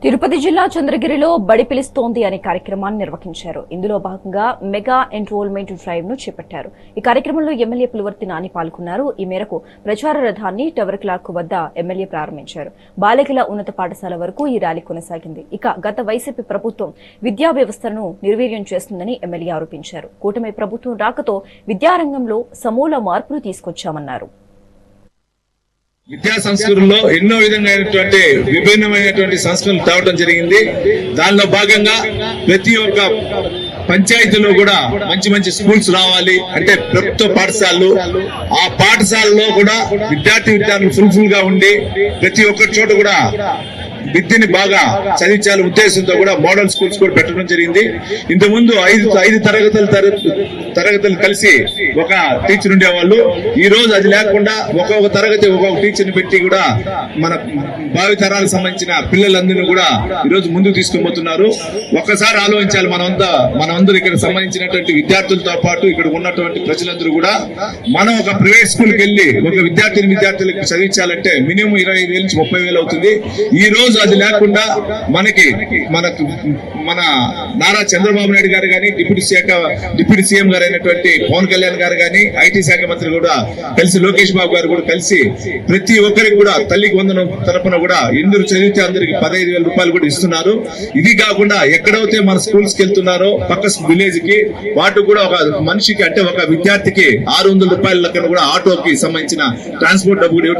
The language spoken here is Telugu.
తిరుపతి జిల్లా చంద్రగిరిలో బడి పిలుస్తోంది అనే కార్యక్రమాన్ని నిర్వహించారు. ఇందులో భాగంగా మెగా ఎన్రోల్మెంట్ డ్రైవ్ ను చేపట్టారు. ఈ కార్యక్రమంలో ఎమ్మెల్యే పులివర్తి నాని పాల్గొన్నారు. ఈ మేరకు ప్రచార రథాన్ని టవర్ క్లాక్ వద్ద ఎమ్మెల్యే ప్రారంభించారు. బాలికల ఉన్నత పాఠశాల వరకు ఈ ర్యాలీ కొనసాగింది. ఇక గత వైసీపీ ప్రభుత్వం విద్యా వ్యవస్థను నిర్వీర్యం చేస్తుందని ఎమ్మెల్యే ఆరోపించారు. కూటమి ప్రభుత్వం రాకతో విద్యారంగంలో సమూల మార్పులు తీసుకొచ్చామన్నారు. విద్యా సంస్కృతుల్లో ఎన్నో విధమైనటువంటి విభిన్నమైనటువంటి సంస్కృతులు తేవడం జరిగింది. దానిలో భాగంగా ప్రతి ఒక్క పంచాయతీలో కూడా మంచి మంచి స్కూల్స్ రావాలి అంటే ప్రభుత్వ పాఠశాలలు, ఆ పాఠశాలలో కూడా విద్యార్థులు ఫుల్ఫుల్ గా ఉండి ప్రతి ఒక్క చోట కూడా విద్యని బాగా చదివించాల ఉద్దేశంతో కూడా మోడల్ స్కూల్స్ కూడా పెట్టడం జరిగింది. ఇంతకుముందు ఐదు తరగతులు కలిసి ఒక టీచర్ ఉండేవాళ్ళు. ఈ రోజు అది లేకుండా ఒక్కొక్క తరగతి ఒక్కొక్క టీచర్ని పెట్టి కూడా మన భావి తరాలకు సంబంధించిన పిల్లలందరినీ కూడా ఈ రోజు ముందుకు తీసుకుపోతున్నారు. ఒక్కసారి ఆలోచించాలి, మనమందరూ ఇక్కడ సంబంధించినటువంటి విద్యార్థులతో పాటు ఇక్కడ ఉన్నటువంటి ప్రజలందరూ కూడా మనం ఒక ప్రైవేట్ స్కూల్కి వెళ్ళి ఒక విద్యార్థులకు చదివించాలంటే మినిమం 25,000 నుంచి 30,000 అవుతుంది. ఈ రోజు అది లేకుండా మన నారా చంద్రబాబు నాయుడు గారు కానీ డిప్యూటీ సీఎం గారు అయినటువంటి పవన్ కళ్యాణ్ గారు కానీ ఐటీ శాఖ మంత్రి కూడా కలిసి లోకేష్ బాబు గారు కూడా కలిసి ప్రతి ఒక్కరికి కూడా తల్లికి వందనం తరపున కూడా ఎందుకు చదివితే అందరికి 15,000 రూపాయలు కూడా ఇస్తున్నారు. ఇది కాకుండా ఎక్కడైతే మన స్కూల్స్ కి వెళ్తున్నారో పక్క విలేజ్ కి వాటికి కూడా ఒక మనిషికి అంటే ఒక విద్యార్థికి 600 రూపాయల లెక్కన కూడా ఆటోకి సంబంధించిన ట్రాన్స్పోర్ట్ డబ్బు